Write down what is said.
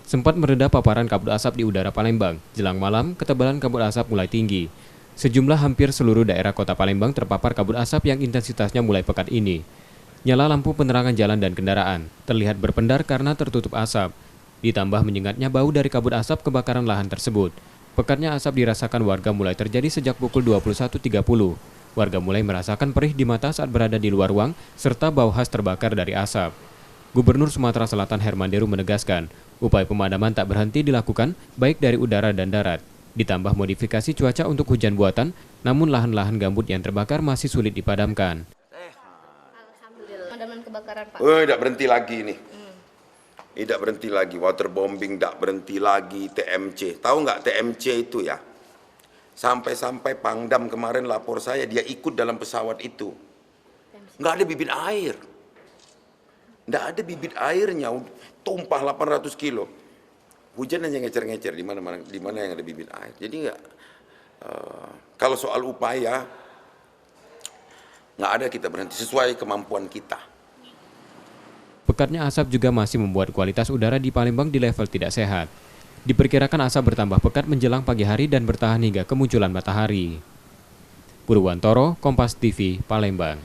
Sempat mereda paparan kabut asap di udara Palembang. Jelang malam, ketebalan kabut asap mulai tinggi. Sejumlah hampir seluruh daerah kota Palembang terpapar kabut asap yang intensitasnya mulai pekat ini. Nyala lampu penerangan jalan dan kendaraan terlihat berpendar karena tertutup asap. Ditambah menyengatnya bau dari kabut asap kebakaran lahan tersebut. Pekatnya asap dirasakan warga mulai terjadi sejak pukul 21.30. Warga mulai merasakan perih di mata saat berada di luar ruang, serta bau khas terbakar dari asap. Gubernur Sumatera Selatan Herman Deru menegaskan, upaya pemadaman tak berhenti dilakukan baik dari udara dan darat. Ditambah modifikasi cuaca untuk hujan buatan, namun lahan-lahan gambut yang terbakar masih sulit dipadamkan. Alhamdulillah. Pemadaman kebakaran, Pak. Tidak berhenti lagi nih. Tidak berhenti lagi, waterbombing tidak berhenti lagi, TMC. Tahu nggak TMC itu ya? Sampai-sampai Pangdam kemarin lapor saya, dia ikut dalam pesawat itu. Nggak ada bibit air. Nggak ada bibit airnya, tumpah 800 kilo. Hujan hanya ngecer-ngecer, di mana yang ada bibit air. Jadi nggak, kalau soal upaya, nggak ada kita berhenti, sesuai kemampuan kita. Pekatnya asap juga masih membuat kualitas udara di Palembang di level tidak sehat. Diperkirakan asap bertambah pekat menjelang pagi hari dan bertahan hingga kemunculan matahari. Purwantoro, Kompas TV, Palembang.